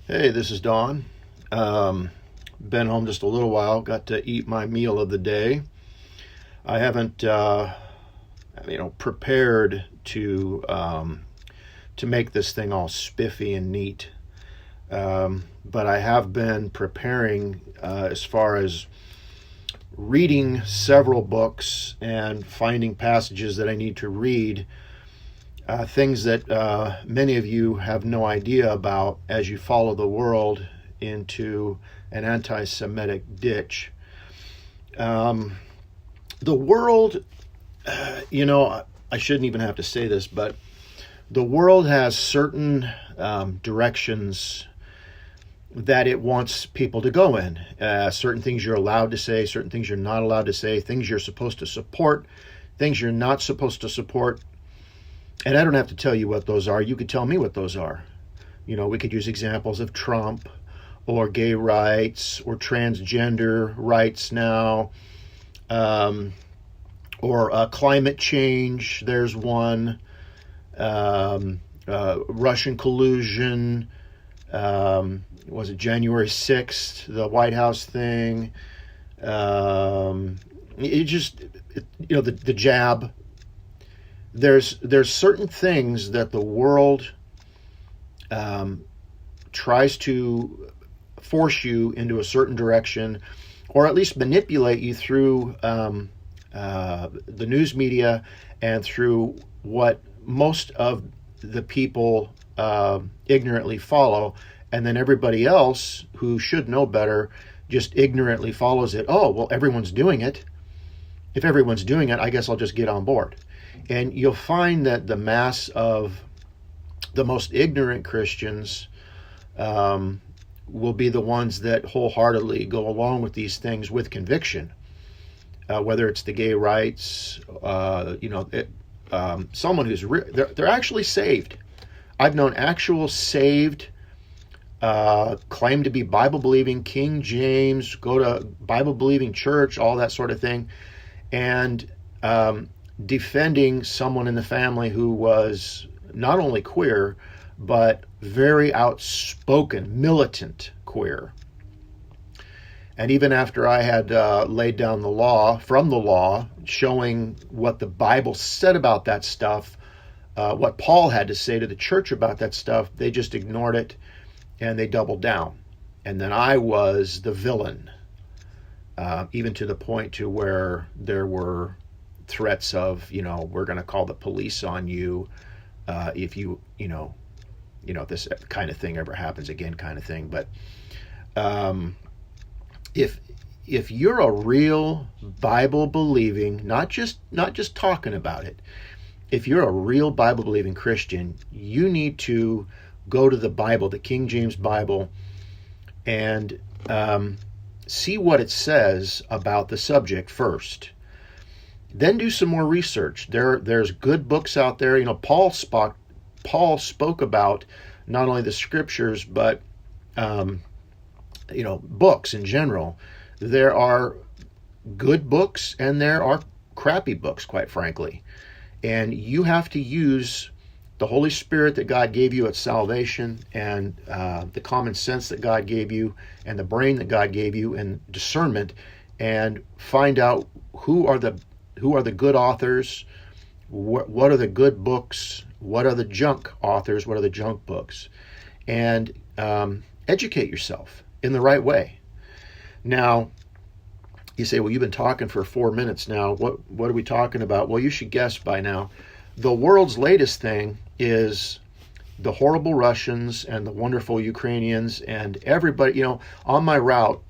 Hey, this is Don. Um, been home just a little while. Got to eat my meal of the day. I haven't, prepared to make this thing all spiffy and neat. But I have been preparing as far as reading several books and finding passages that I need to read. Things that many of you have no idea about as you follow the world into an anti Semitic ditch. Um, the world, I shouldn't even have to say this, but the world has certain directions that it wants people to go in. Certain things you're allowed to say, certain things you're not allowed to say, things you're supposed to support, things you're not supposed to support. And I don't have to tell you what those are. You could tell me what those are. We could use examples of Trump or gay rights or transgender rights now, or climate change. There's one. Russian collusion. Was it January 6th, the White House thing? The jab. There's certain things that the world tries to force you into a certain direction, or at least manipulate you through the news media and through what most of the people ignorantly follow, and then everybody else who should know better just ignorantly follows it. Oh, well, everyone's doing it. If everyone's doing it, I guess I'll just get on board. And you'll find that the mass of the most ignorant Christians will be the ones that wholeheartedly go along with these things with conviction, whether it's the gay rights, someone who's they're actually saved. I've known actual saved, claim to be Bible-believing, King James, go to Bible-believing church, all that sort of thing, and defending someone in the family who was not only queer, but very outspoken, militant queer. And even after I had laid down the law, showing what the Bible said about that stuff, what Paul had to say to the church about that stuff, they just ignored it and they doubled down. And then I was the villain, even to the point to where there were threats of, we're going to call the police on you if this kind of thing ever happens again, kind of thing. But if you're a real Bible believing, not just talking about it, if you're a real Bible believing Christian, you need to go to the Bible, the King James Bible, and see what it says about the subject first. Then do some more research. There's good books out there. Paul spoke about not only the scriptures, but books in general. There are good books and there are crappy books, quite frankly. And you have to use the Holy Spirit that God gave you at salvation, and the common sense that God gave you, and the brain that God gave you, and discernment, and find out who are the good authors, what are the good books, what are the junk authors, what are the junk books, and educate yourself in the right way. Now, you say, well, you've been talking for 4 minutes now. What are we talking about? Well, you should guess by now. The world's latest thing is the horrible Russians and the wonderful Ukrainians and everybody. On my route,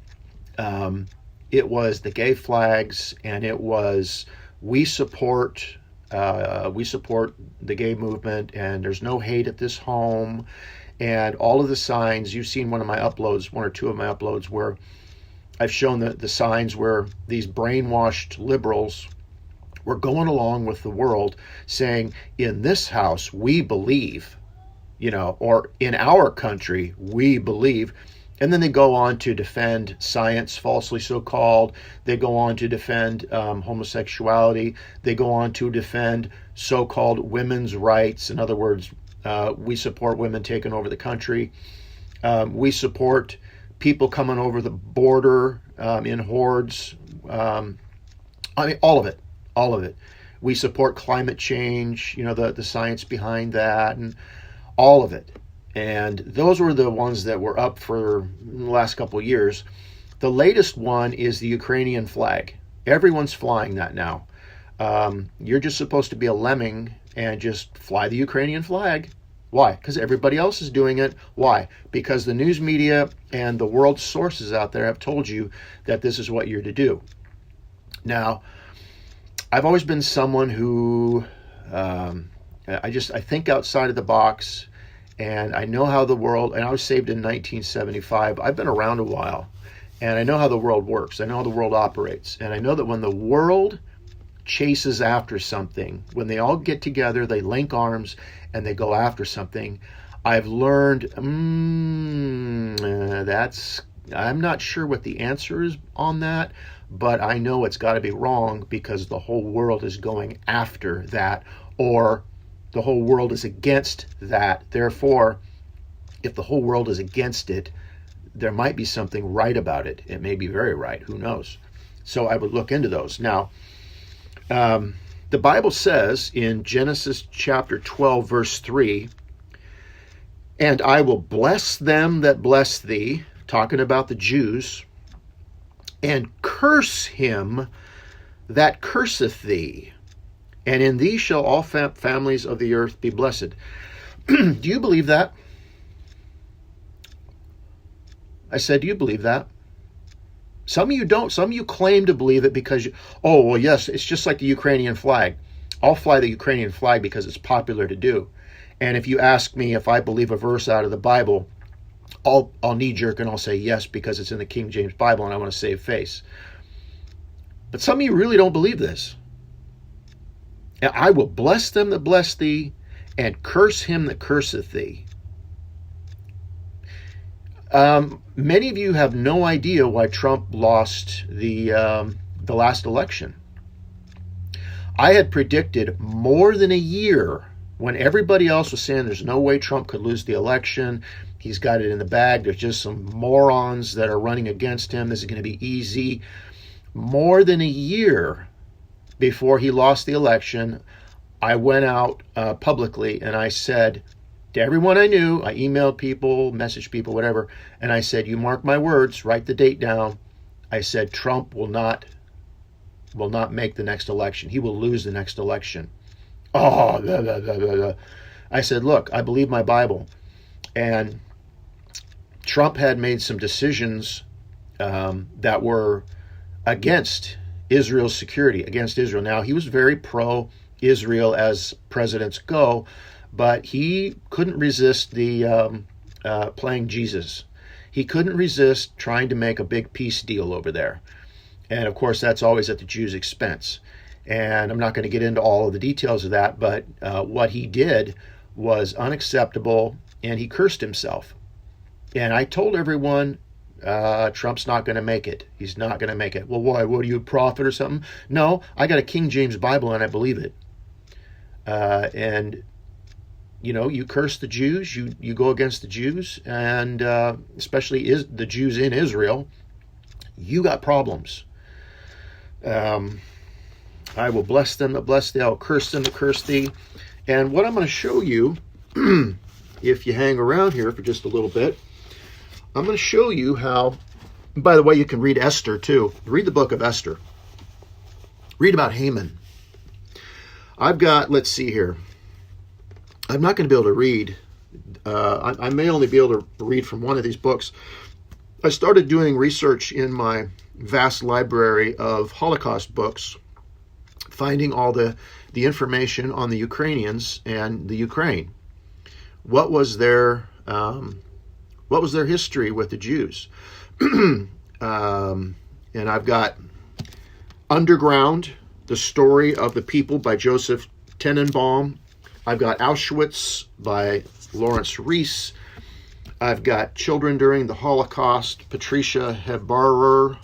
it was the gay flags, and it was we support the gay movement, and there's no hate at this home, and all of the signs. You've seen one or two of my uploads where I've shown the signs where these brainwashed liberals were going along with the world saying, in this house we believe, or in our country we believe. And then they go on to defend science, falsely so-called. They go on to defend homosexuality. They go on to defend so-called women's rights. In other words, we support women taking over the country. We support people coming over the border in hordes. I mean, all of it, all of it. We support climate change, the science behind that, and all of it. And those were the ones that were up for the last couple of years. The latest one is the Ukrainian flag. Everyone's flying that now. You're just supposed to be a lemming and just fly the Ukrainian flag. Why? Because everybody else is doing it. Why? Because the news media and the world sources out there have told you that this is what you're to do. Now, I've always been someone who I think outside of the box, and I know how the world, and I was saved in 1975. I've been around a while, and I know how the world works. I know how the world operates. And I know that when the world chases after something, when they all get together, they link arms and they go after something, I've learned I'm not sure what the answer is on that, but I know it's got to be wrong because the whole world is going after that, or the whole world is against that. Therefore, if the whole world is against it, there might be something right about it. It may be very right. Who knows? So I would look into those. Now, the Bible says in Genesis chapter 12, verse 3, "And I will bless them that bless thee," talking about the Jews, "and curse him that curseth thee. And in thee shall all families of the earth be blessed." Do you believe that? I said, do you believe that? Some of you don't. Some of you claim to believe it because, yes, it's just like the Ukrainian flag. I'll fly the Ukrainian flag because it's popular to do. And if you ask me if I believe a verse out of the Bible, I'll knee-jerk and I'll say yes because it's in the King James Bible and I want to save face. But some of you really don't believe this. "And I will bless them that bless thee, and curse him that curseth thee." Many of you have no idea why Trump lost the last election. I had predicted more than a year when everybody else was saying there's no way Trump could lose the election. He's got it in the bag. There's just some morons that are running against him. This is going to be easy. More than a year before he lost the election, I went out publicly and I said to everyone I knew, I emailed people, messaged people, whatever, and I said, you mark my words, write the date down. I said, Trump will not make the next election. He will lose the next election. Blah, blah, blah, blah, blah. I said, look, I believe my Bible. And Trump had made some decisions that were against Israel's security, against Israel. Now, he was very pro-Israel as presidents go, but he couldn't resist the playing Jesus. He couldn't resist trying to make a big peace deal over there. And of course, that's always at the Jews' expense. And I'm not going to get into all of the details of that, but what he did was unacceptable, and he cursed himself. And I told everyone, Trump's not going to make it. He's not going to make it. Well, why? What, are you a prophet or something? No, I got a King James Bible, and I believe it. And you curse the Jews, you go against the Jews, and especially the Jews in Israel, you got problems. I will bless them that bless thee, I will curse them that curse thee. And what I'm going to show you, if you hang around here for just a little bit, I'm going to show you how, by the way, you can read Esther too. Read the book of Esther. Read about Haman. I've got, let's see here. I'm not going to be able to read. I may only be able to read from one of these books. I started doing research in my vast library of Holocaust books, finding all the information on the Ukrainians and the Ukraine. What was their history with the Jews? And I've got Underground, the Story of the People by Joseph Tenenbaum. I've got Auschwitz by Lawrence Rees. I've got Children During the Holocaust, Patricia Hebarer.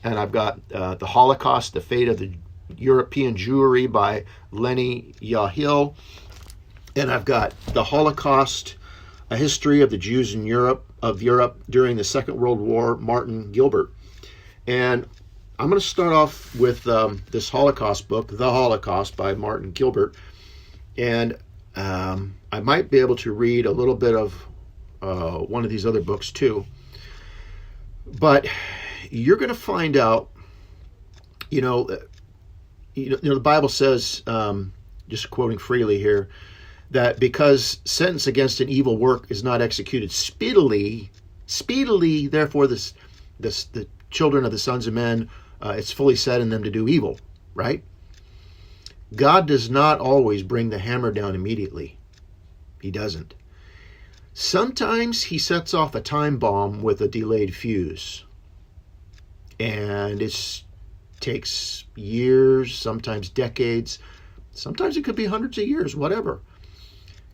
And I've got The Holocaust, The Fate of the European Jewry by Lenny Yahil. And I've got The Holocaust, A History of the Jews in Europe during the Second World War, Martin Gilbert. And I'm going to start off with this Holocaust book, The Holocaust by Martin Gilbert. And I might be able to read a little bit of one of these other books too. But you're going to find out, the Bible says, just quoting freely here, that because sentence against an evil work is not executed speedily, therefore the children of the sons of men, it's fully set in them to do evil, right? God does not always bring the hammer down immediately. He doesn't. Sometimes he sets off a time bomb with a delayed fuse. And it takes years, sometimes decades, sometimes it could be hundreds of years, whatever.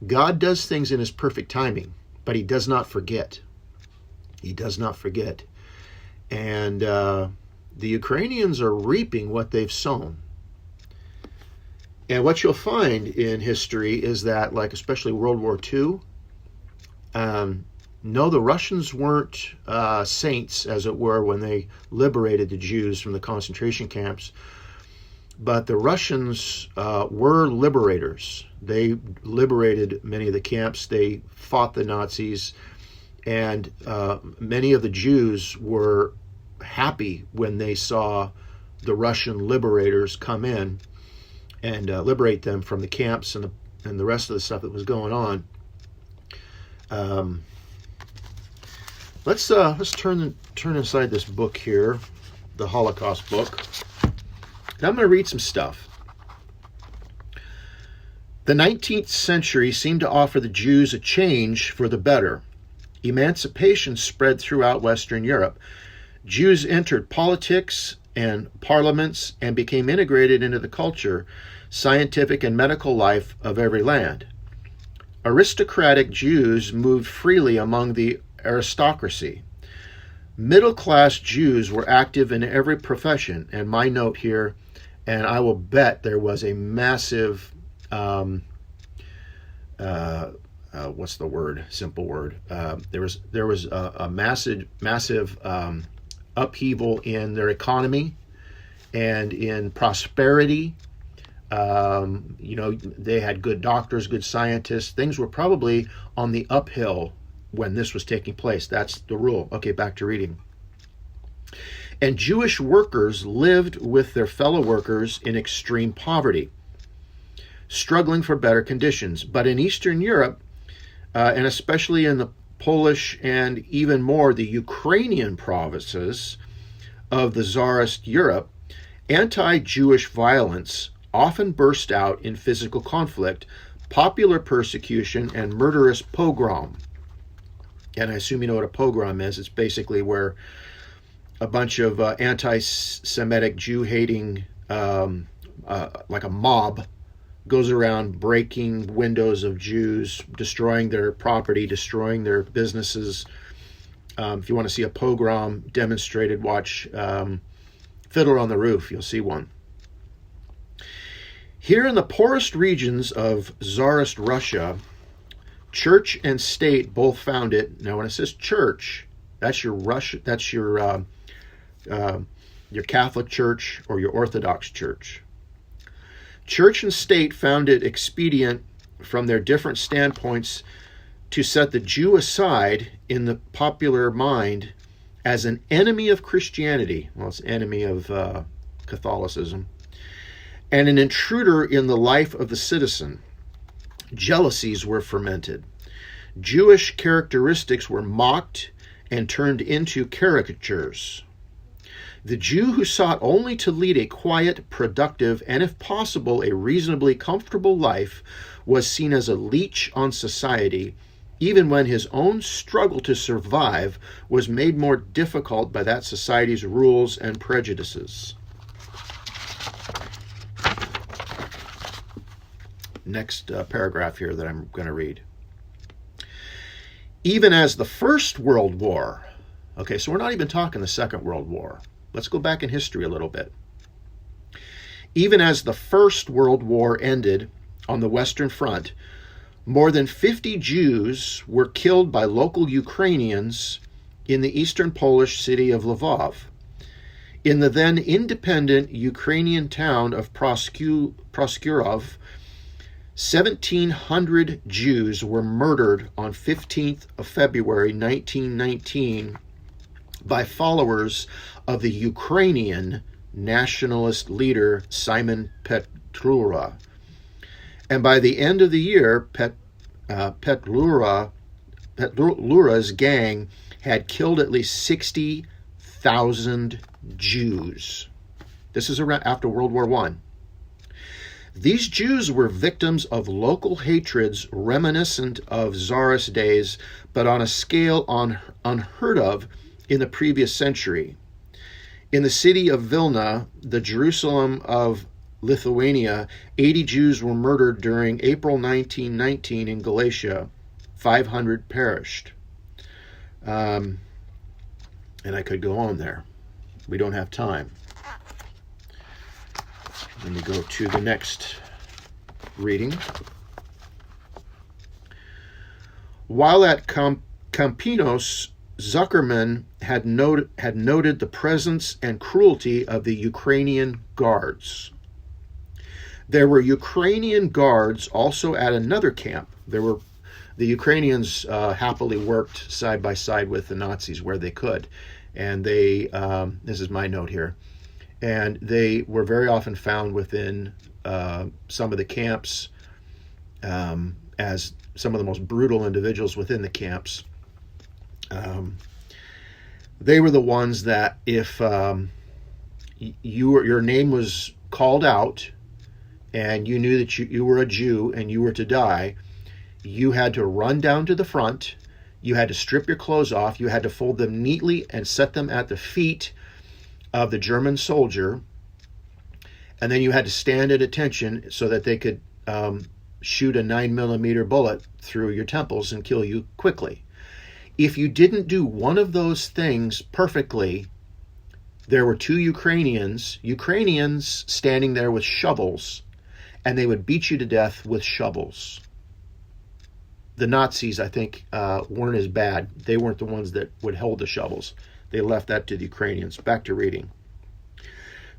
God does things in his perfect timing, but he does not forget. He does not forget. And the Ukrainians are reaping what they've sown. And what you'll find in history is that, like especially World War II, no, the Russians weren't saints, as it were, when they liberated the Jews from the concentration camps. But the Russians were liberators. They liberated many of the camps. They fought the Nazis. And many of the Jews were happy when they saw the Russian liberators come in and liberate them from the camps and the rest of the stuff that was going on. Let's turn inside this book here, the Holocaust book. And I'm going to read some stuff. The 19th century seemed to offer the Jews a change for the better. Emancipation spread throughout Western Europe. Jews entered politics and parliaments and became integrated into the culture, scientific and medical life of every land. Aristocratic Jews moved freely among the aristocracy. Middle-class Jews were active in every profession, and my note here, and I will bet there was a massive, what's the word? Simple word. There was a massive upheaval in their economy and in prosperity. They had good doctors, good scientists. Things were probably on the uphill when this was taking place. That's the rule. Okay, back to reading. And Jewish workers lived with their fellow workers in extreme poverty, struggling for better conditions. But in Eastern Europe, and especially in the Polish and even more the Ukrainian provinces of the Tsarist Europe, anti-Jewish violence often burst out in physical conflict, popular persecution, and murderous pogrom. And I assume you know what a pogrom is. It's basically where a bunch of anti-Semitic, Jew-hating, like a mob, goes around breaking windows of Jews, destroying their property, destroying their businesses. If you want to see a pogrom demonstrated, watch Fiddler on the Roof. You'll see one. Here in the poorest regions of Tsarist Russia, church and state both found it. Now, when it says church, that's your Catholic Church or your Orthodox Church. Church and state found it expedient from their different standpoints to set the Jew aside in the popular mind as an enemy of Christianity. Well, it's an enemy of Catholicism. And an intruder in the life of the citizen. Jealousies were fermented. Jewish characteristics were mocked and turned into caricatures. The Jew who sought only to lead a quiet, productive, and if possible, a reasonably comfortable life was seen as a leech on society, even when his own struggle to survive was made more difficult by that society's rules and prejudices. Next paragraph here that I'm going to read. Even as the First World War, okay, so we're not even talking the Second World War. Let's go back in history a little bit. Even as the First World War ended on the Western Front, More than 50 Jews were killed by local Ukrainians in the eastern Polish city of Lvov. In the then independent Ukrainian town of Proskurov, 1,700 Jews were murdered on 15th of February 1919 by followers of the Ukrainian nationalist leader Simon Petlura. And by the end of the year, Petlura's gang had killed at least 60,000 Jews. This is around after World War I. These Jews were victims of local hatreds reminiscent of Tsarist days, but on a scale unheard of in the previous century. In the city of Vilna, the Jerusalem of Lithuania, 80 Jews were murdered during April 1919 in Galicia. 500 perished. And I could go on there. We don't have time. Let me go to the next reading. While at Campinos, Zuckerman had noted the presence and cruelty of the Ukrainian guards. There were Ukrainian guards also at another camp. The Ukrainians happily worked side by side with the Nazis where they could. And they, this is my note here, and they were very often found within some of the camps as some of the most brutal individuals within the camps. They were the ones that if your name was called out and you knew that you were a Jew and you were to die, you had to run down to the front, you had to strip your clothes off, you had to fold them neatly and set them at the feet of the German soldier, and then you had to stand at attention so that they could shoot a 9mm bullet through your temples and kill you quickly. If you didn't do one of those things perfectly, there were two Ukrainians standing there with shovels, and they would beat you to death with shovels. The Nazis, I think, weren't as bad. They weren't the ones that would hold the shovels. They left that to the Ukrainians. Back to reading.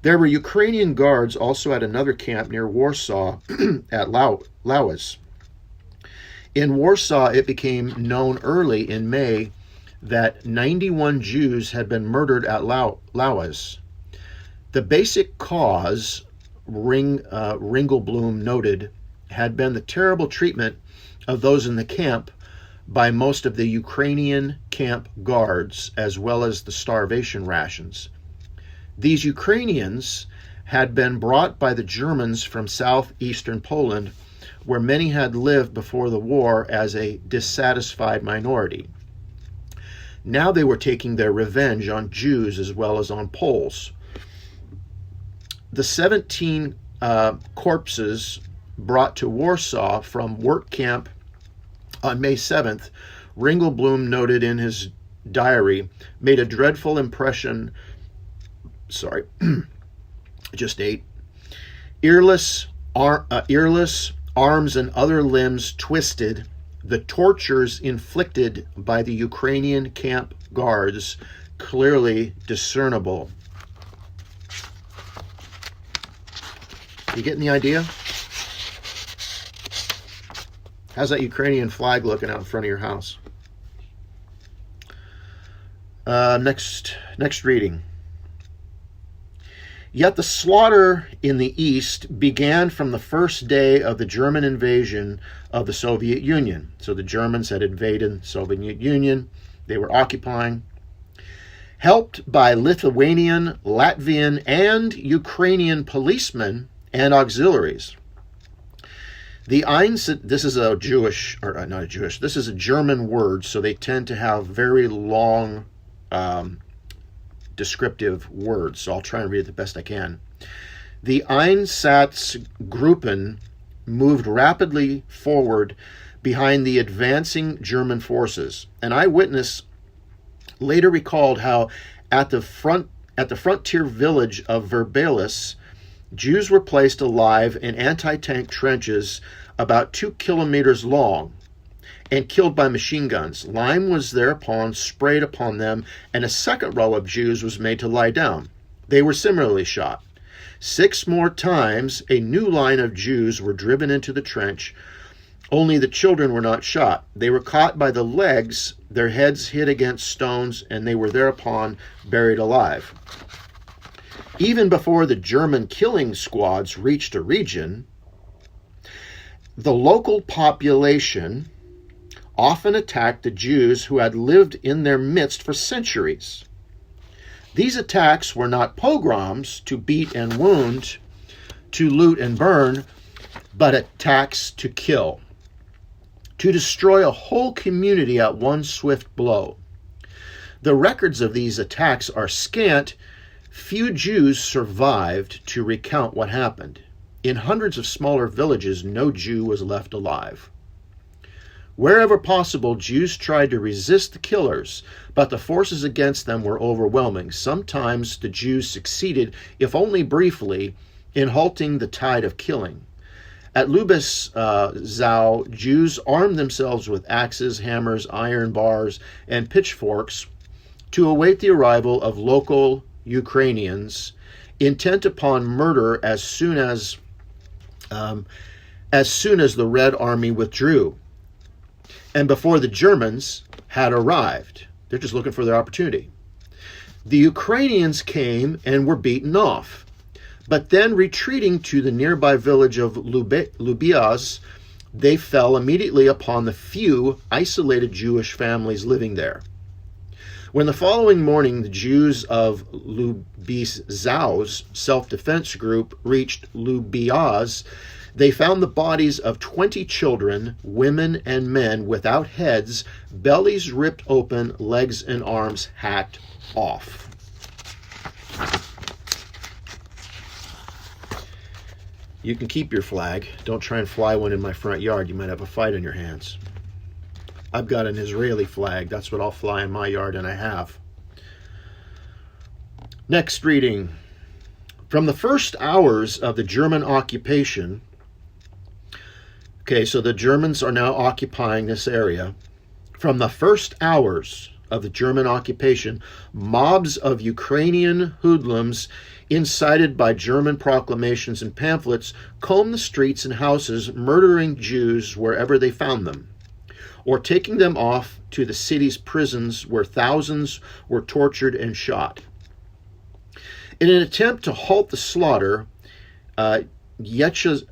There were Ukrainian guards also at another camp near Warsaw at Lauas. In Warsaw, it became known early in May that 91 Jews had been murdered at Lauas. The basic cause, Ringelblum noted, had been the terrible treatment of those in the camp by most of the Ukrainian camp guards, as well as the starvation rations. These Ukrainians had been brought by the Germans from southeastern Poland, where many had lived before the war as a dissatisfied minority. Now they were taking their revenge on Jews as well as on Poles. The 17 corpses brought to Warsaw from work camp on May 7th, Ringelblum noted in his diary, made a dreadful impression. Just 8. Earless, arms and other limbs twisted, the tortures inflicted by the Ukrainian camp guards clearly discernible. You getting the idea? How's that Ukrainian flag looking out in front of your house? Next reading. Yet the slaughter in the East began from the first day of the German invasion of the Soviet Union. So the Germans had invaded the Soviet Union. They were occupying. Helped by Lithuanian, Latvian, and Ukrainian policemen and auxiliaries. This is a this is a German word, so they tend to have very long descriptive words, so I'll try and read it the best I can. The Einsatzgruppen moved rapidly forward behind the advancing German forces. An eyewitness later recalled how at the frontier village of Verbalis, Jews were placed alive in anti-tank trenches about 2 kilometers long and killed by machine guns. Lime was thereupon sprayed upon them, and a second row of Jews was made to lie down. They were similarly shot. 6 more times, a new line of Jews were driven into the trench. Only the children were not shot. They were caught by the legs, their heads hit against stones, and they were thereupon buried alive. Even before the German killing squads reached a region, the local population often attacked the Jews who had lived in their midst for centuries. These attacks were not pogroms to beat and wound, to loot and burn, but attacks to kill, to destroy a whole community at one swift blow. The records of these attacks are scant. Few Jews survived to recount what happened. In hundreds of smaller villages, no Jew was left alive. Wherever possible, Jews tried to resist the killers, but the forces against them were overwhelming. Sometimes the Jews succeeded, if only briefly, in halting the tide of killing. At Lubezau, Jews armed themselves with axes, hammers, iron bars, and pitchforks to await the arrival of local Ukrainians, intent upon murder as soon as the Red Army withdrew, and before the Germans had arrived. They're just looking for their opportunity. The Ukrainians came and were beaten off, but then retreating to the nearby village of Lubiaz, they fell immediately upon the few isolated Jewish families living there. When the following morning the Jews of Lubezau's self-defense group reached Lubiaz, they found the bodies of 20 children, women, and men without heads, bellies ripped open, legs and arms hacked off. You can keep your flag. Don't try and fly one in my front yard. You might have a fight on your hands. I've got an Israeli flag. That's what I'll fly in my yard, and I have. Next reading. From the first hours of the German occupation, okay, so the Germans are now occupying this area. From the first hours of the German occupation, mobs of Ukrainian hoodlums, incited by German proclamations and pamphlets, combed the streets and houses, murdering Jews wherever they found them, or taking them off to the city's prisons where thousands were tortured and shot. In an attempt to halt the slaughter, Yechezkel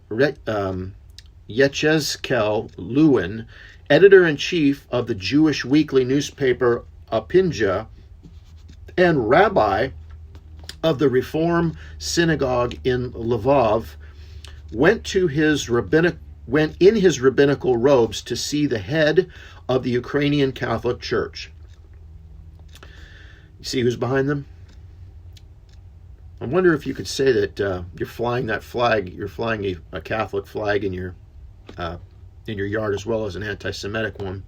Lewin, editor-in-chief of the Jewish weekly newspaper Apinja and rabbi of the Reform synagogue in Lvov, went in his rabbinical robes to see the head of the Ukrainian Catholic Church. You see who's behind them? I wonder if you could say that you're flying that flag, you're flying a Catholic flag in your yard as well as an anti-Semitic one.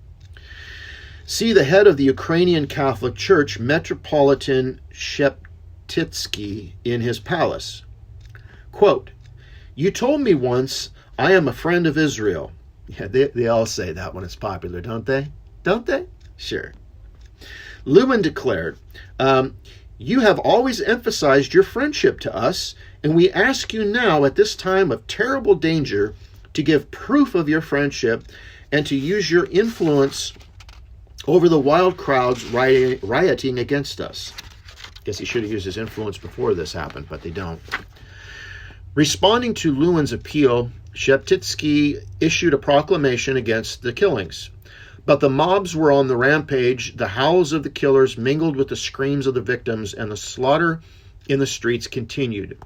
See the head of the Ukrainian Catholic Church, Metropolitan Sheptytsky, in his palace. Quote, "You told me once I am a friend of Israel." Yeah, they all say that when it's popular, don't they? Don't they? Sure. Lewin declared, "You have always emphasized your friendship to us, and we ask you now at this time of terrible danger to give proof of your friendship and to use your influence over the wild crowds rioting against us." Guess he should have used his influence before this happened, but they don't. Responding to Lewin's appeal, Sheptytsky issued a proclamation against the killings. But the mobs were on the rampage. The howls of the killers mingled with the screams of the victims, and the slaughter in the streets continued.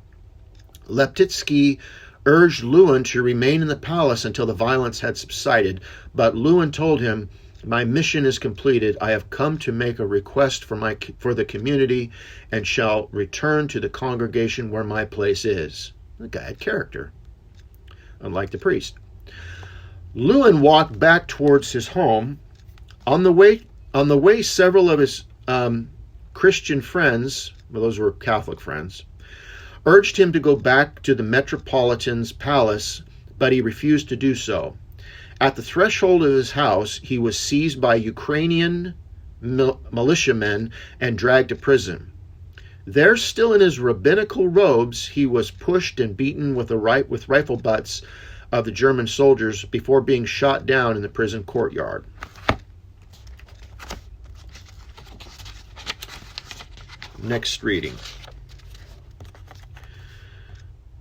Leptitsky urged Lewin to remain in the palace until the violence had subsided, but Lewin told him, "My mission is completed. I have come to make a request for the community and shall return to the congregation where my place is." The guy had character, unlike the priest. Lewin walked back towards his home. On the way, several of his Christian friends, well, those were Catholic friends, urged him to go back to the Metropolitan's palace, but he refused to do so. At the threshold of his house, he was seized by Ukrainian militiamen and dragged to prison. There, still in his rabbinical robes, he was pushed and beaten with rifle butts of the German soldiers before being shot down in the prison courtyard. Next reading.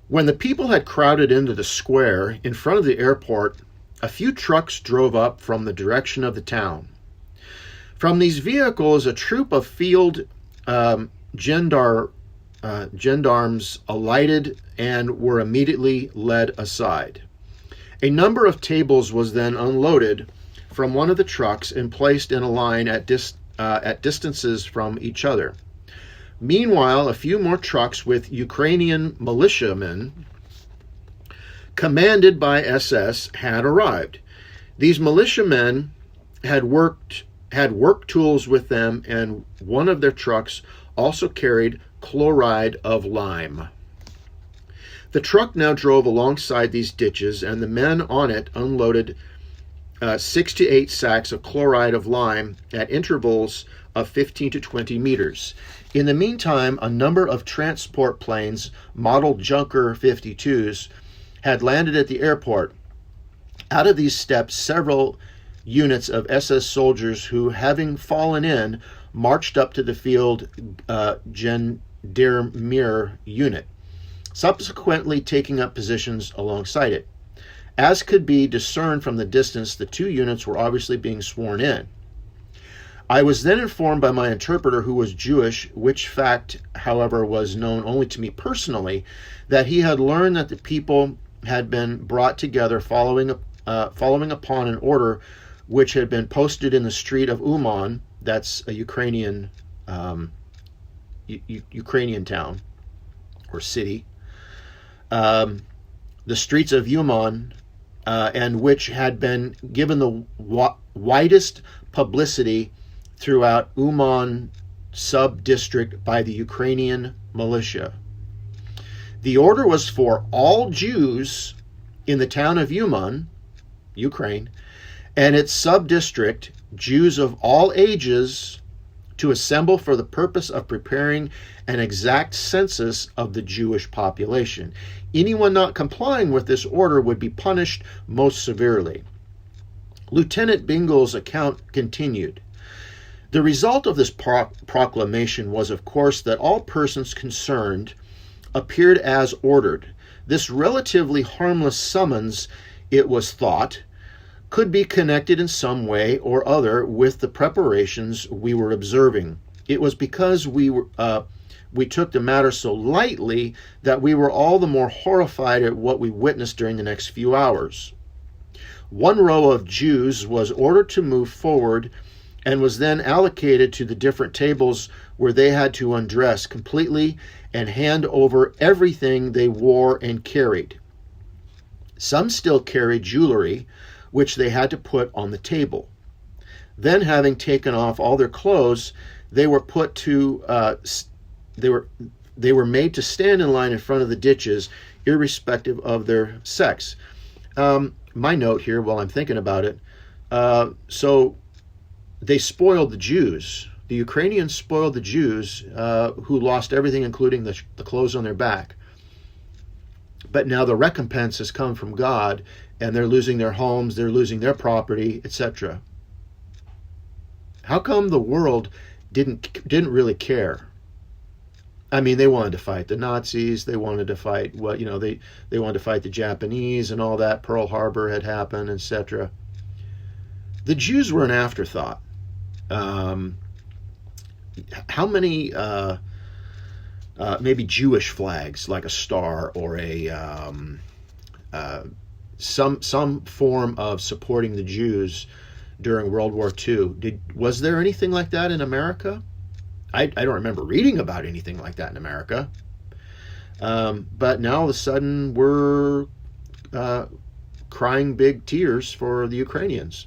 When the people had crowded into the square in front of the airport, a few trucks drove up from the direction of the town. From these vehicles, a troop of field gendarmes alighted and were immediately led aside. A number of tables was then unloaded from one of the trucks and placed in a line at distances from each other. Meanwhile, a few more trucks with Ukrainian militiamen, commanded by SS, had arrived. These militiamen had work tools with them, and one of their trucks also carried chloride of lime. The truck now drove alongside these ditches, and the men on it unloaded 6 to 8 sacks of chloride of lime at intervals of 15 to 20 meters. In the meantime, a number of transport planes, model Junker 52s, had landed at the airport. Out of these stepped several units of SS soldiers who, having fallen in, marched up to the field Gendarmerie unit, subsequently taking up positions alongside it. As could be discerned from the distance, the two units were obviously being sworn in. I was then informed by my interpreter, who was Jewish, which fact, however, was known only to me personally, that he had learned that the people had been brought together following upon an order which had been posted in the street of Uman, that's a Ukrainian town or city, the streets of Uman, and which had been given the widest publicity throughout Uman sub-district by the Ukrainian militia. The order was for all Jews in the town of Uman, Ukraine, and its sub-district, Jews of all ages, to assemble for the purpose of preparing an exact census of the Jewish population. Anyone not complying with this order would be punished most severely. Lieutenant Bingle's account continued. The result of this proclamation was, of course, that all persons concerned appeared as ordered. This relatively harmless summons, it was thought, could be connected in some way or other with the preparations we were observing. It was because we took the matter so lightly that we were all the more horrified at what we witnessed during the next few hours. One row of Jews was ordered to move forward and was then allocated to the different tables where they had to undress completely and hand over everything they wore and carried. Some still carried jewelry, which they had to put on the table. Then, having taken off all their clothes, they were made to stand in line in front of the ditches, irrespective of their sex. My note here, while I'm thinking about it, so they spoiled the Jews. The Ukrainians spoiled the Jews who lost everything, including the clothes on their back. But now the recompense has come from God, and they're losing their homes, they're losing their property, etc. How come the world didn't really care? I mean, they wanted to fight the Nazis, they wanted to fight they wanted to fight the Japanese and all that. Pearl Harbor had happened, etc. The Jews were an afterthought. How many maybe Jewish flags, like a star or some form of supporting the Jews during World War II? Was there anything like that in America? I don't remember reading about anything like that in America. But now all of a sudden we're crying big tears for the Ukrainians.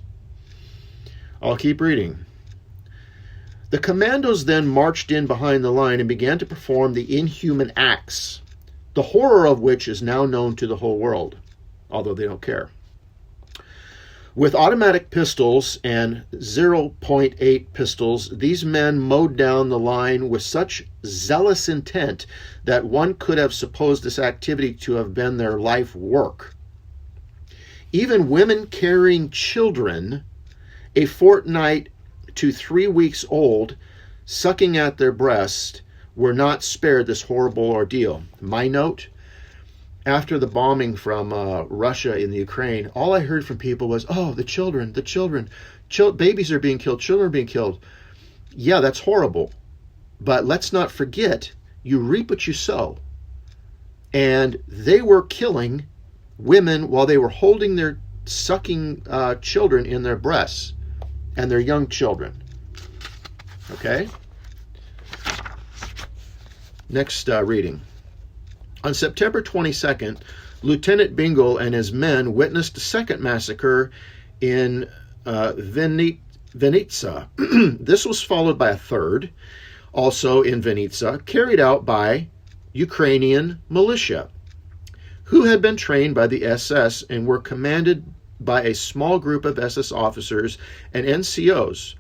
I'll keep reading. The commandos then marched in behind the line and began to perform the inhuman acts the horror of which is now known to the whole world, although they don't care. With automatic pistols and 0.8 pistols, these men mowed down the line with such zealous intent that one could have supposed this activity to have been their life work. Even women carrying children, a fortnight to 3 weeks old, sucking at their breast, were not spared this horrible ordeal. My note: after the bombing from Russia in the Ukraine, all I heard from people was, oh, the children, babies are being killed, children are being killed. Yeah, that's horrible. But let's not forget, you reap what you sow. And they were killing women while they were holding their sucking children in their breasts, and their young children. Okay? Next reading. On September 22nd, Lieutenant Bingle and his men witnessed a second massacre in Vinnytsia. This was followed by a third, also in Vinnytsia, carried out by Ukrainian militia, who had been trained by the SS and were commanded by a small group of SS officers and NCOs.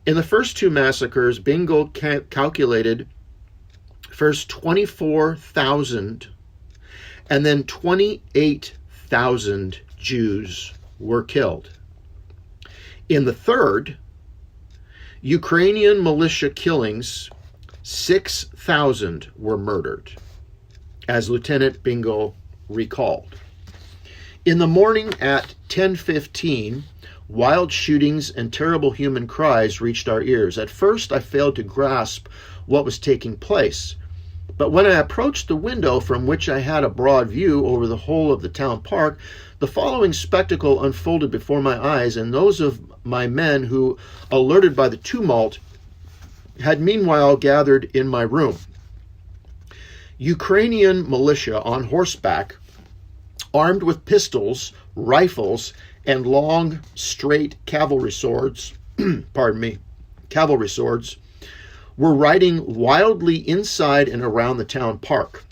In the first two massacres, Bingle calculated first 24,000 and then 28,000 Jews were killed. In the third, Ukrainian militia killings, 6,000 were murdered, as Lieutenant Bingle recalled. In the morning at 10:15, wild shootings and terrible human cries reached our ears. At first, I failed to grasp what was taking place. But when I approached the window from which I had a broad view over the whole of the town park, the following spectacle unfolded before my eyes, and those of my men who, alerted by the tumult, had meanwhile gathered in my room. Ukrainian militia on horseback, armed with pistols, rifles, and long, straight cavalry swords, cavalry swords, were riding wildly inside and around the town park.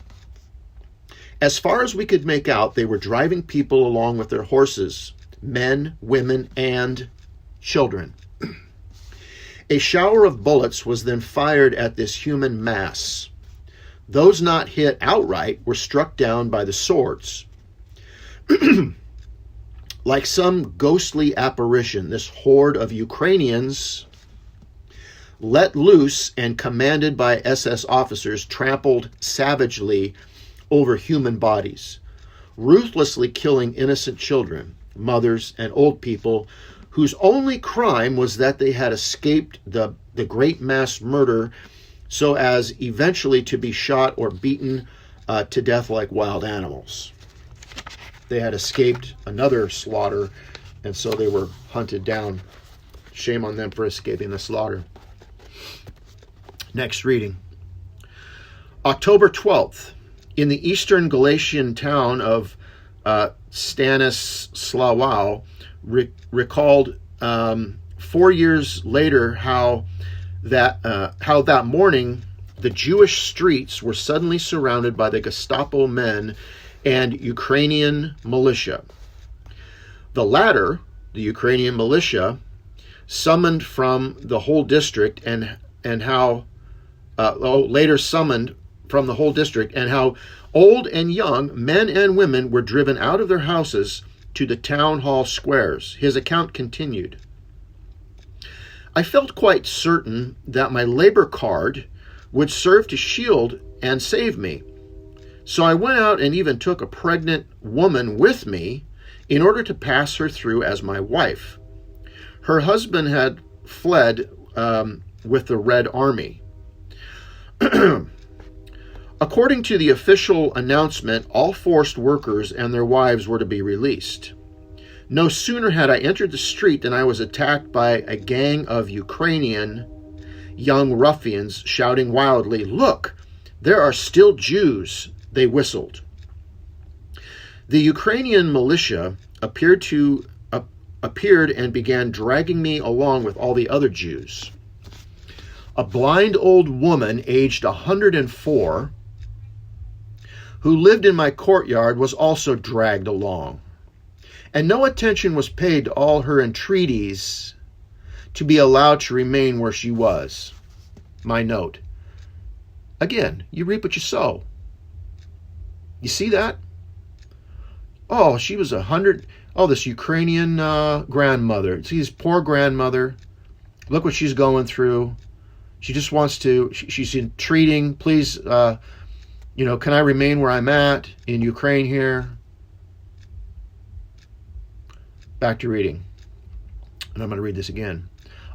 As far as we could make out, they were driving people along with their horses, men, women, and children. A shower of bullets was then fired at this human mass. Those not hit outright were struck down by the swords. Like some ghostly apparition, this horde of Ukrainians, let loose and commanded by SS officers, trampled savagely over human bodies, ruthlessly killing innocent children, mothers, and old people whose only crime was that they had escaped the great mass murder so as eventually to be shot or beaten to death like wild animals. They had escaped another slaughter, and so they were hunted down. Shame on them for escaping the slaughter. Next reading. October 12th, in the eastern Galatian town of Stanislaw, recalled 4 years later how that morning the Jewish streets were suddenly surrounded by the Gestapo men and Ukrainian militia. The latter, the Ukrainian militia, summoned from the whole district later summoned from the whole district, and how old and young, men and women, were driven out of their houses to the town hall squares. His account continued. I felt quite certain that my labor card would serve to shield and save me. So I went out and even took a pregnant woman with me in order to pass her through as my wife. Her husband had fled with the Red Army. According to the official announcement, all forced workers and their wives were to be released. No sooner had I entered the street than I was attacked by a gang of Ukrainian young ruffians shouting wildly, "Look, there are still Jews," they whistled. The Ukrainian militia appeared and began dragging me along with all the other Jews. A blind old woman aged 104, who lived in my courtyard was also dragged along, and no attention was paid to all her entreaties to be allowed to remain where she was. My note. Again, you reap what you sow. You see that? Oh, she was 100. Oh, this Ukrainian grandmother. See this poor grandmother. Look what she's going through. She just wants to, she's entreating, please, can I remain where I'm at in Ukraine here? Back to reading. And I'm going to read this again.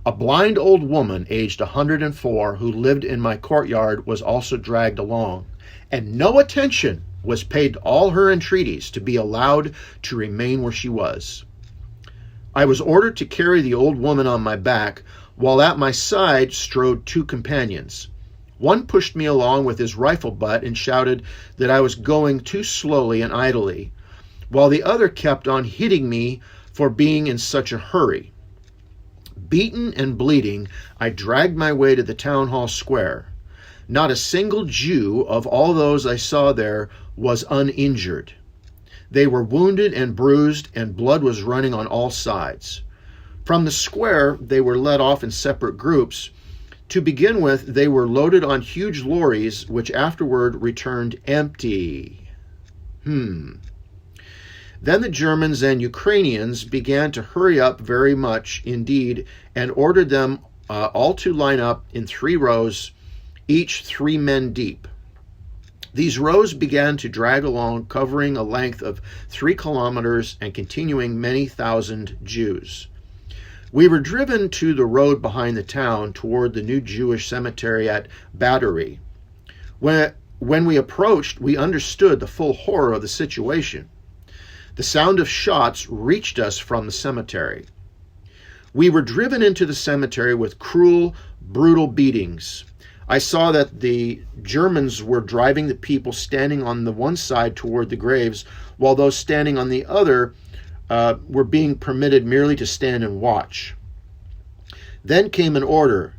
A blind old woman, aged 104, who lived in my courtyard was also dragged along, and no attention was paid to all her entreaties to be allowed to remain where she was. I was ordered to carry the old woman on my back, while at my side strode two companions. One pushed me along with his rifle butt and shouted that I was going too slowly and idly, while the other kept on hitting me for being in such a hurry. Beaten and bleeding, I dragged my way to the town hall square. Not a single Jew of all those I saw there was uninjured. They were wounded and bruised, and blood was running on all sides. From the square, they were led off in separate groups. To begin with, they were loaded on huge lorries, which afterward returned empty. Then the Germans and Ukrainians began to hurry up very much indeed, and ordered them all to line up in 3 rows, each 3 men deep. These rows began to drag along, covering a length of 3 kilometers and continuing many thousand Jews. We were driven to the road behind the town toward the new Jewish cemetery at Battery. When we approached, we understood the full horror of the situation. The sound of shots reached us from the cemetery. We were driven into the cemetery with cruel, brutal beatings. I saw that the Germans were driving the people standing on the one side toward the graves, while those standing on the other were being permitted merely to stand and watch. Then came an order,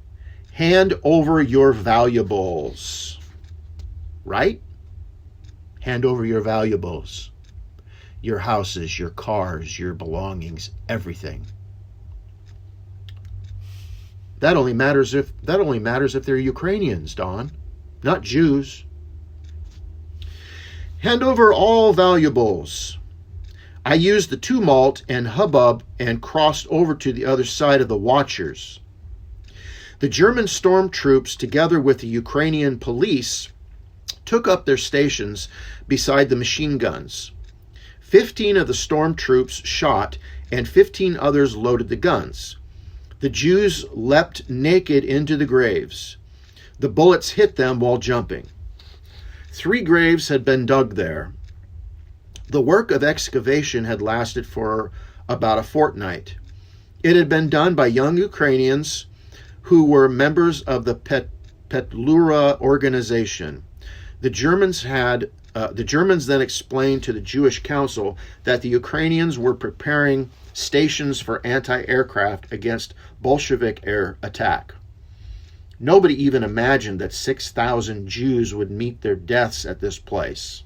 hand over your valuables. Right? Hand over your valuables. Your houses, your cars, your belongings, everything. That only matters if they're Ukrainians, Don, not Jews. Hand over all valuables. I used the tumult and hubbub and crossed over to the other side of the watchers. The German stormtroops, together with the Ukrainian police, took up their stations beside the machine guns. 15 of the stormtroops shot, and 15 others loaded the guns. The Jews leapt naked into the graves. The bullets hit them while jumping. 3 graves had been dug there. The work of excavation had lasted for about a fortnight. It had been done by young Ukrainians who were members of the Petlura organization. The Germans then explained to the Jewish Council that the Ukrainians were preparing stations for anti-aircraft against Bolshevik air attack. Nobody even imagined that 6,000 Jews would meet their deaths at this place.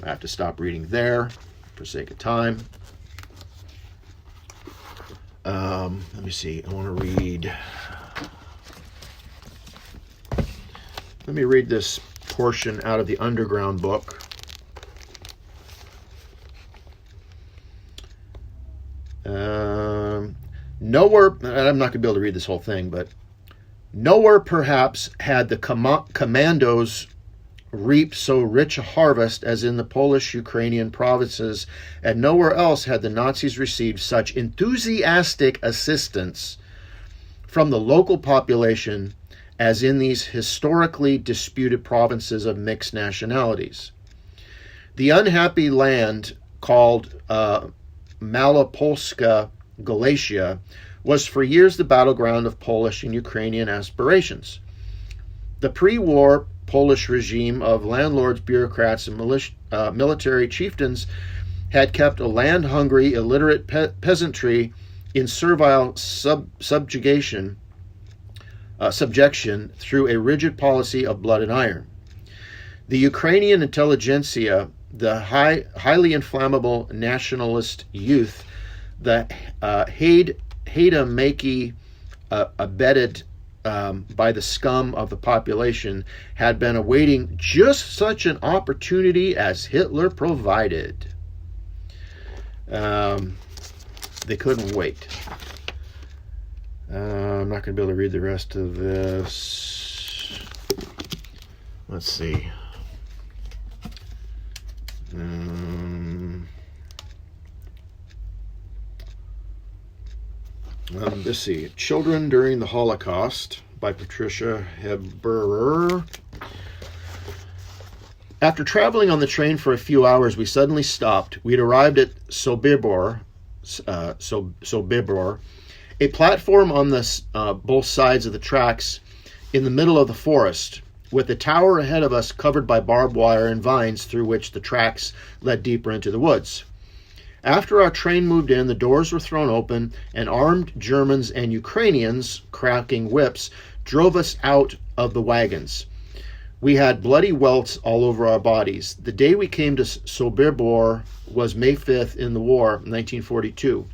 I have to stop reading there for sake of time. Let me see. I want to read. Let me read this portion out of the Underground book. Nowhere, I'm not going to be able to read this whole thing, but nowhere perhaps had the commandos reaped so rich a harvest as in the Polish-Ukrainian provinces, and nowhere else had the Nazis received such enthusiastic assistance from the local population as in these historically disputed provinces of mixed nationalities. The unhappy land called Malopolska Galicia was for years the battleground of Polish and Ukrainian aspirations. The pre-war Polish regime of landlords, bureaucrats, and military chieftains had kept a land-hungry, illiterate peasantry in servile subjection through a rigid policy of blood and iron. The Ukrainian intelligentsia, the highly inflammable nationalist youth, the Haidamaki abetted by the scum of the population, had been awaiting just such an opportunity as Hitler provided. They couldn't wait. I'm not going to be able to read the rest of this. Let's see. Let's see. Children During the Holocaust by Patricia Heberer. After traveling on the train for a few hours, we suddenly stopped. We'd arrived at Sobibor, a platform on both sides of the tracks in the middle of the forest, with the tower ahead of us covered by barbed wire and vines through which the tracks led deeper into the woods. After our train moved in, the doors were thrown open, and armed Germans and Ukrainians, cracking whips, drove us out of the wagons. We had bloody welts all over our bodies. The day we came to Sobibor was May 5th in the war, 1942.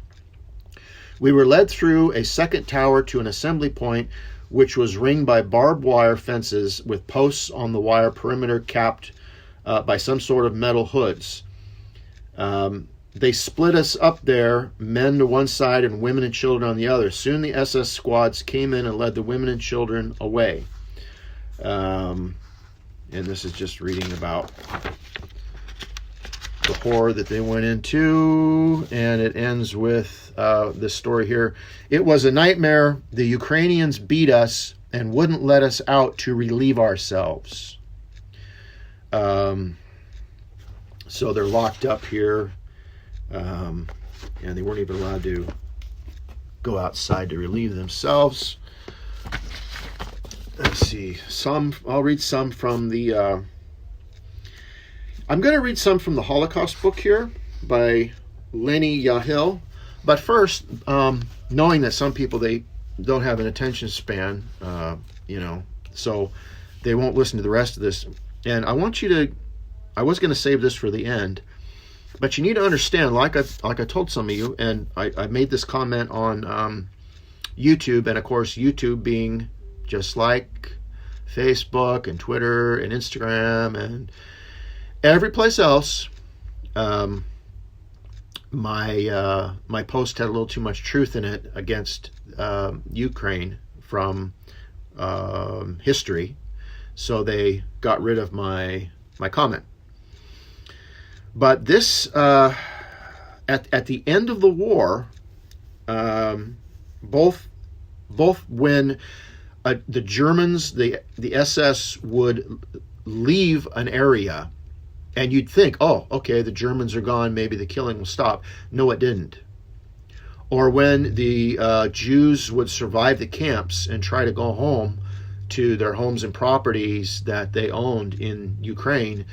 We were led through a second tower to an assembly point, which was ringed by barbed wire fences with posts on the wire perimeter capped by some sort of metal hoods. They split us up there, men to one side and women and children on the other. Soon the SS squads came in and led the women and children away. And this is just reading about the horror that they went into, and it ends with this story here. It was a nightmare. The Ukrainians beat us and wouldn't let us out to relieve ourselves. So they're locked up here, and they weren't even allowed to go outside to relieve themselves. Let's see. I'll read some from the... I'm going to read some from the Holocaust Book here by Lenny Yahil. But first, knowing that some people, they don't have an attention span, so they won't listen to the rest of this. And I want you to... I was going to save this for the end, but you need to understand, like I told some of you, and I made this comment on YouTube, and of course YouTube being just like Facebook and Twitter and Instagram and every place else, my post had a little too much truth in it against Ukraine from history, so they got rid of my comment. But this, at the end of the war, both when the Germans, the SS would leave an area, and you'd think, oh, okay, the Germans are gone, maybe the killing will stop. No, it didn't. Or when the Jews would survive the camps and try to go home to their homes and properties that they owned in Ukraine,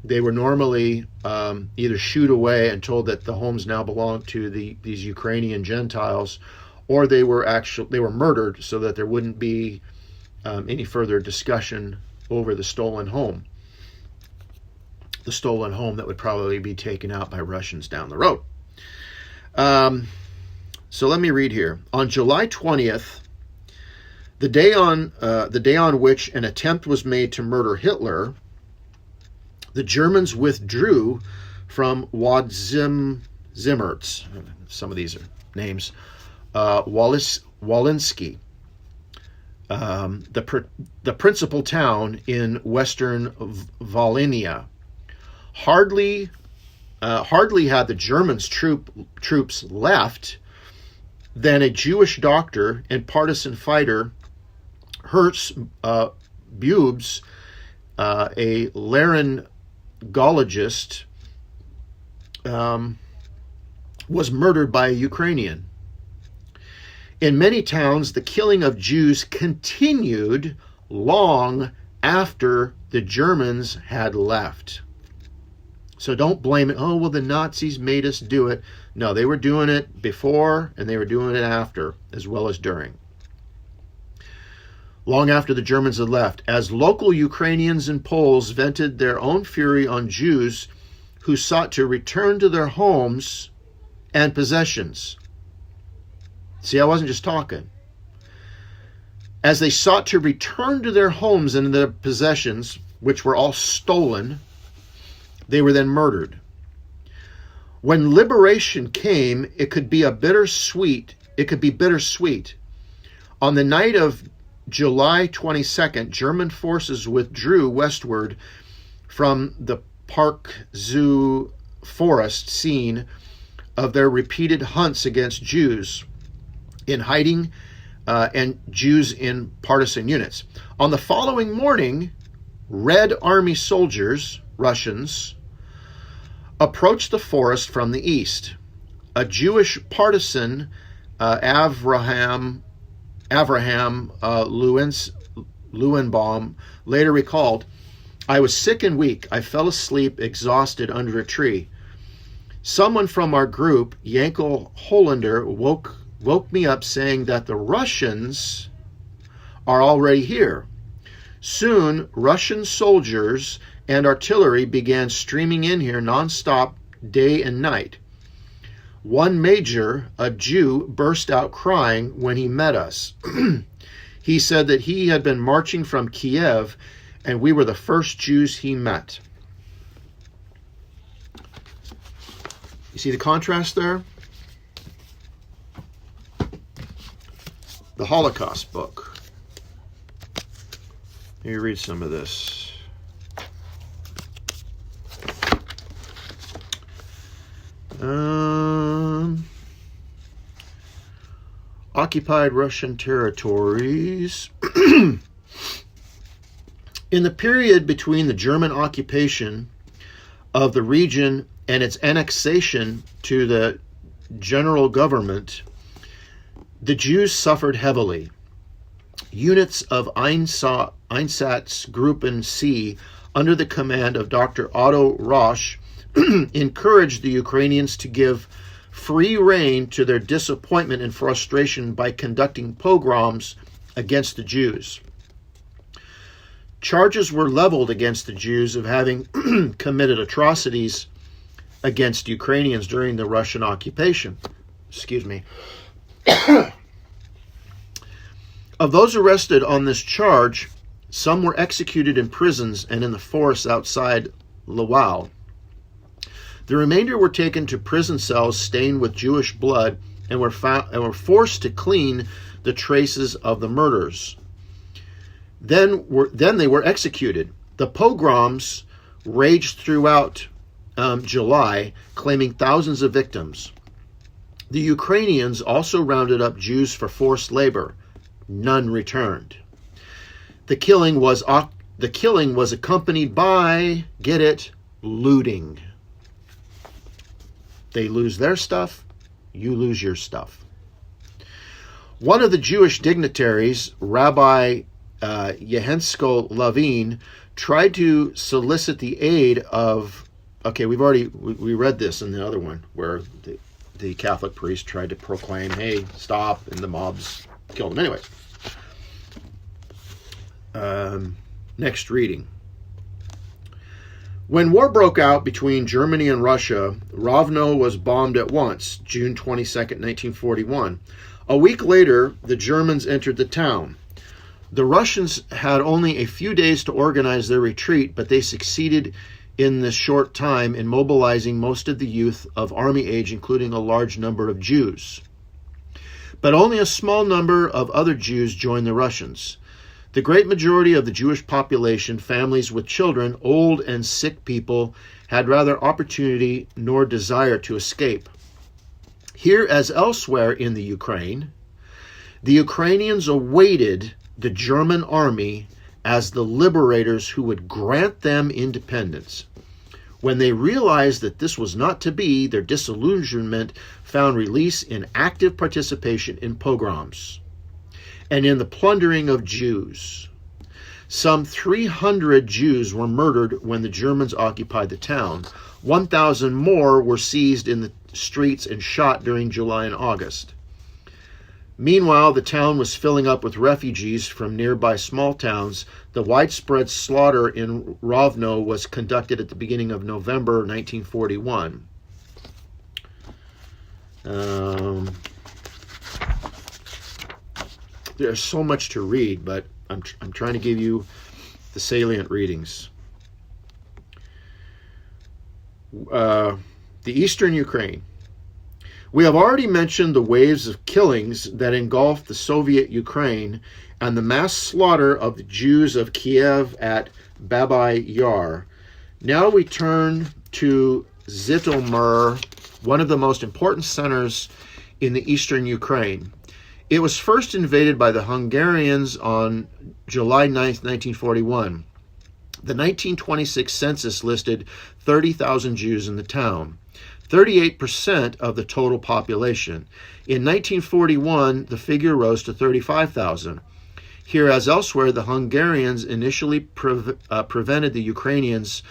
they were normally either shooed away and told that the homes now belonged to these Ukrainian Gentiles, or they were murdered so that there wouldn't be any further discussion over the stolen home. The stolen home that would probably be taken out by Russians down the road. So let me read here. On July 20th, the day on which an attempt was made to murder Hitler, the Germans withdrew from Wadzimierz. Some of these are names. Walensky, the principal town in western Volhynia. Hardly had the Germans troops left than a Jewish doctor and partisan fighter, Hertz Bubes, a laryngologist, was murdered by a Ukrainian. In many towns, the killing of Jews continued long after the Germans had left. So don't blame it. Oh, well, the Nazis made us do it. No, they were doing it before and they were doing it after, as well as during. long after the Germans had left, as local Ukrainians and Poles vented their own fury on Jews who sought to return to their homes and possessions. See, I wasn't just talking. As they sought to return to their homes and their possessions, which were all stolen, they were then murdered. When liberation came, it could be bittersweet. On the night of July 22nd, German forces withdrew westward from the Park Zoo forest scene of their repeated hunts against Jews in hiding and Jews in partisan units. On the following morning, Red Army soldiers, Russians, approached the forest from the east. A Jewish partisan, Avraham Leuenbaum, later recalled, "I was sick and weak. I fell asleep exhausted under a tree. Someone from our group, Yankel Hollander, woke me up saying that the Russians are already here. Soon, Russian soldiers and artillery began streaming in here nonstop, day and night. One major, a Jew, burst out crying when he met us. He said that he had been marching from Kiev and we were the first Jews he met." You see the contrast there? The Holocaust Book. Let me read some of this. Occupied Russian territories. In the period between the German occupation of the region and its annexation to the general government, the Jews suffered heavily. Units of Einsatzgruppen C, under the command of Dr. Otto Rosch, encouraged the Ukrainians to give free rein to their disappointment and frustration by conducting pogroms against the Jews. Charges were leveled against the Jews of having committed atrocities against Ukrainians during the Russian occupation. Of those arrested on this charge, some were executed in prisons and in the forests outside Lwów. The remainder were taken to prison cells stained with Jewish blood and were forced to clean the traces of the murders. Then they were executed. The pogroms raged throughout July, claiming thousands of victims. The Ukrainians also rounded up Jews for forced labor. None returned. The killing was accompanied by, get it, looting. They lose their stuff, you lose your stuff. One of the Jewish dignitaries, Rabbi Yehensko Lavin, tried to solicit the aid of, we read this in the other one, where the Catholic priest tried to proclaim, hey, stop, and the mobs killed him. Anyway, next reading. When war broke out between Germany and Russia, Rovno was bombed at once, June 22nd, 1941. A week later, the Germans entered the town. The Russians had only a few days to organize their retreat, but they succeeded in this short time in mobilizing most of the youth of army age, including a large number of Jews. But only a small number of other Jews joined the Russians. The great majority of the Jewish population, families with children, old and sick people, had neither opportunity nor desire to escape. Here, as elsewhere in the Ukraine, the Ukrainians awaited the German army as the liberators who would grant them independence. When they realized that this was not to be, their disillusionment found release in active participation in pogroms and in the plundering of Jews. Some 300 Jews were murdered when the Germans occupied the town. 1,000 more were seized in the streets and shot during July and August. Meanwhile, the town was filling up with refugees from nearby small towns. The widespread slaughter in Rovno was conducted at the beginning of November 1941. There's so much to read, but I'm trying to give you the salient readings. The Eastern Ukraine. We have already mentioned the waves of killings that engulfed the Soviet Ukraine and the mass slaughter of the Jews of Kiev at Babai Yar. Now we turn to Zhytomyr, one of the most important centers in the eastern Ukraine. It was first invaded by the Hungarians on July 9th, 1941. The 1926 census listed 30,000 Jews in the town, 38% of the total population. In 1941, the figure rose to 35,000. Here, as elsewhere, the Hungarians initially prevented the Ukrainians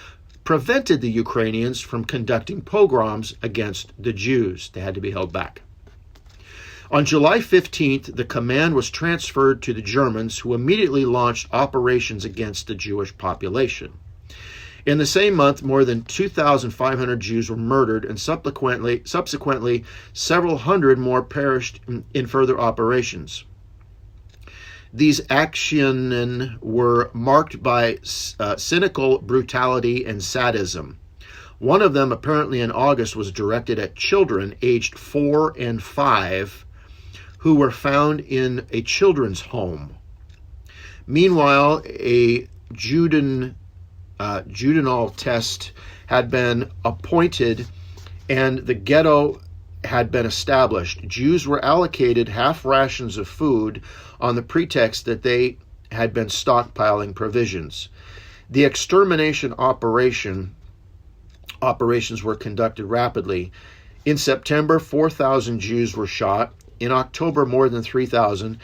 from conducting pogroms against the Jews. They had to be held back. On July 15th, the command was transferred to the Germans, who immediately launched operations against the Jewish population. In the same month, more than 2,500 Jews were murdered, and subsequently, several hundred more perished in further operations. These actions were marked by cynical brutality and sadism. One of them, apparently in August, was directed at children aged 4 and 5 who were found in a children's home. Meanwhile, a judicial test had been appointed and the ghetto had been established. Jews were allocated half rations of food on the pretext that they had been stockpiling provisions. The extermination operations were conducted rapidly. In September, 4,000 Jews were shot. In October, more than 3,000.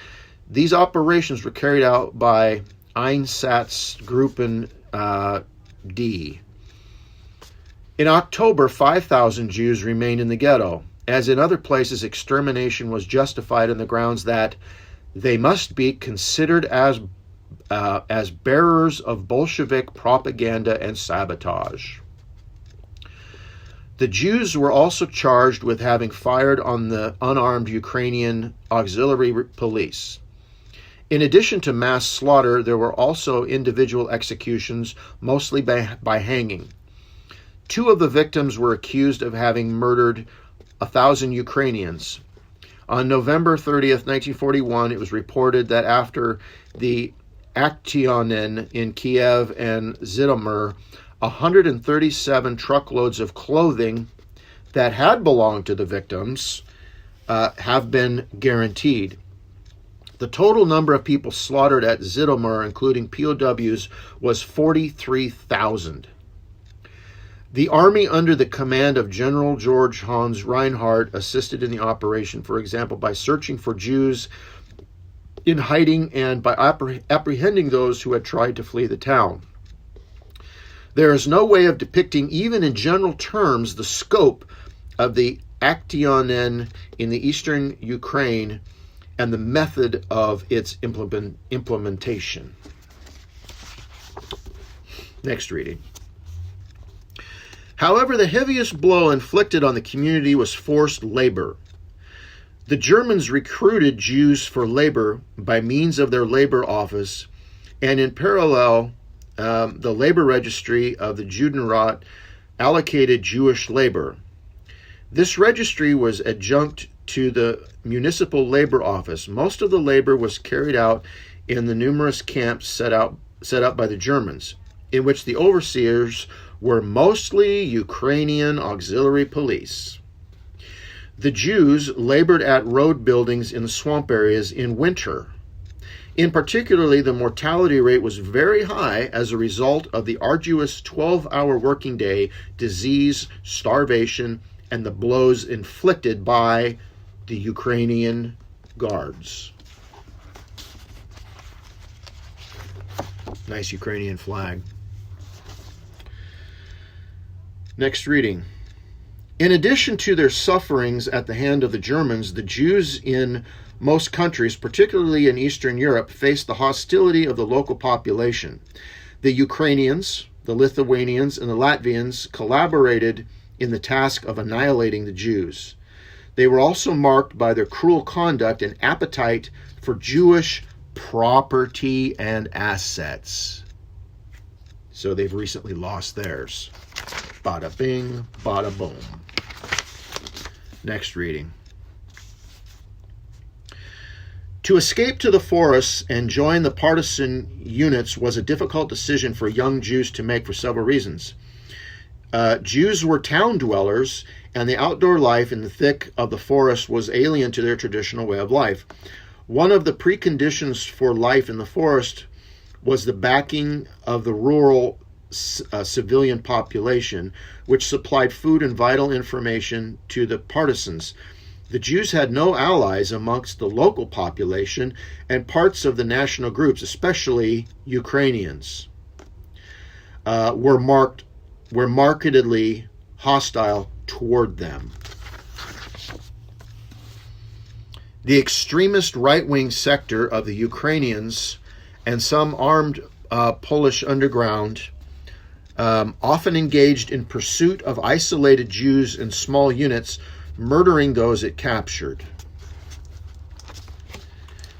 These operations were carried out by Einsatzgruppen D. In October, 5,000 Jews remained in the ghetto. As in other places, extermination was justified on the grounds that they must be considered as bearers of Bolshevik propaganda and sabotage. The Jews were also charged with having fired on the unarmed Ukrainian auxiliary police. In addition to mass slaughter, there were also individual executions, mostly by hanging. 2 of the victims were accused of having murdered 1,000 Ukrainians. On November 30th, 1941, it was reported that after the Aktionen in Kiev and Zhytomyr, 137 truckloads of clothing that had belonged to the victims have been guaranteed. The total number of people slaughtered at Zhytomyr, including POWs, was 43,000. The army under the command of General George Hans Reinhardt assisted in the operation, for example, by searching for Jews in hiding and by apprehending those who had tried to flee the town. There is no way of depicting, even in general terms, the scope of the Aktionen in the eastern Ukraine and the method of its implementation. Next reading. However, the heaviest blow inflicted on the community was forced labor. The Germans recruited Jews for labor by means of their labor office, and in parallel, the labor registry of the Judenrat allocated Jewish labor. This registry was adjunct to the municipal labor office. Most of the labor was carried out in the numerous camps set up by the Germans, in which the overseers were mostly Ukrainian auxiliary police. The Jews labored at road buildings in the swamp areas in winter. In particularly, the mortality rate was very high as a result of the arduous 12-hour working day, disease, starvation, and the blows inflicted by the Ukrainian guards. Nice Ukrainian flag. Next reading. In addition to their sufferings at the hand of the Germans, the Jews in most countries, particularly in Eastern Europe, faced the hostility of the local population. The Ukrainians, the Lithuanians, and the Latvians collaborated in the task of annihilating the Jews. They were also marked by their cruel conduct and appetite for Jewish property and assets. So they've recently lost theirs. Bada bing, bada boom. Next reading. To escape to the forests and join the partisan units was a difficult decision for young Jews to make for several reasons. Jews were town dwellers, and the outdoor life in the thick of the forest was alien to their traditional way of life. One of the preconditions for life in the forest was the backing of the rural civilian population, which supplied food and vital information to the partisans. The Jews had no allies amongst the local population and parts of the national groups, especially Ukrainians, were markedly hostile toward them. The extremist right-wing sector of the Ukrainians and some armed Polish underground often engaged in pursuit of isolated Jews in small units, murdering those it captured.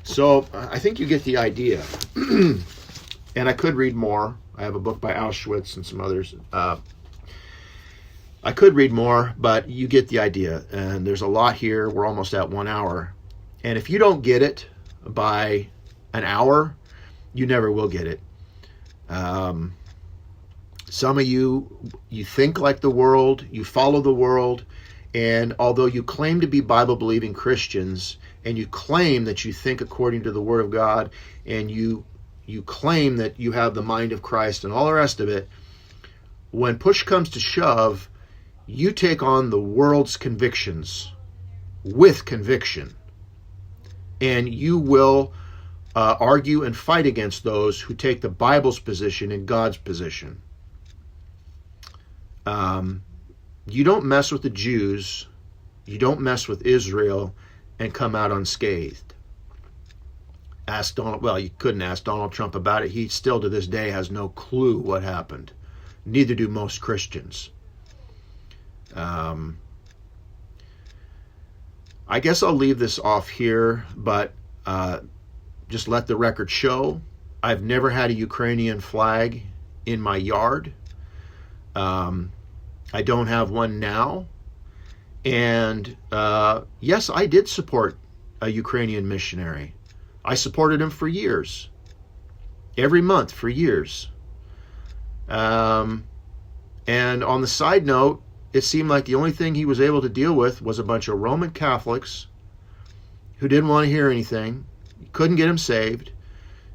So I think you get the idea. And I could read more. I have a book by Auschwitz and some others. I could read more, but you get the idea. And there's a lot here. We're almost at 1 hour. And if you don't get it by an hour, you never will get it. Some of you think like the world, you follow the world, and although you claim to be Bible-believing Christians, and you claim that you think according to the Word of God, and you claim that you have the mind of Christ and all the rest of it, when push comes to shove, you take on the world's convictions with conviction. And you will argue and fight against those who take the Bible's position and God's position. You don't mess with the Jews, you don't mess with Israel and come out unscathed. You couldn't ask Donald Trump about it. He still to this day has no clue what happened. Neither do most Christians. I guess I'll leave this off here, but just let the record show. I've never had a Ukrainian flag in my yard. I don't have one now. And yes, I did support a Ukrainian missionary. I supported him for years. Every month for years. And on the side note, it seemed like the only thing he was able to deal with was a bunch of Roman Catholics who didn't want to hear anything, couldn't get him saved.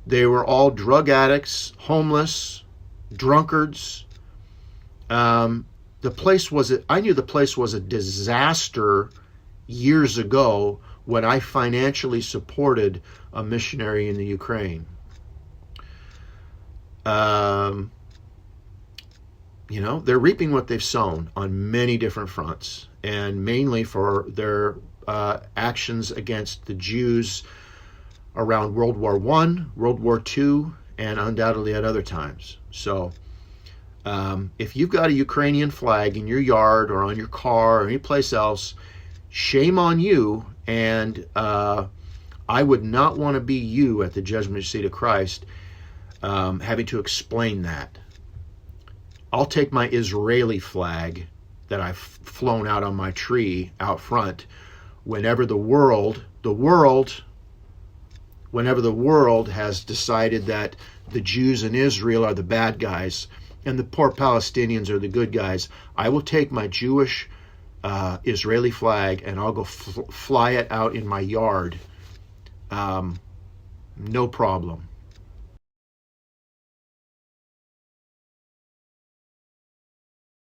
They were all drug addicts, homeless, drunkards. I knew the place was a disaster years ago when I financially supported a missionary in the Ukraine. They're reaping what they've sown on many different fronts, and mainly for their actions against the Jews around World War I, World War II, and undoubtedly at other times. So if you've got a Ukrainian flag in your yard or on your car or any place else, shame on you, and I would not want to be you at the judgment seat of Christ having to explain that. I'll take my Israeli flag that I've flown out on my tree out front whenever the world has decided that the Jews in Israel are the bad guys and the poor Palestinians are the good guys. I will take my Jewish Israeli flag and I'll go fly it out in my yard. No problem.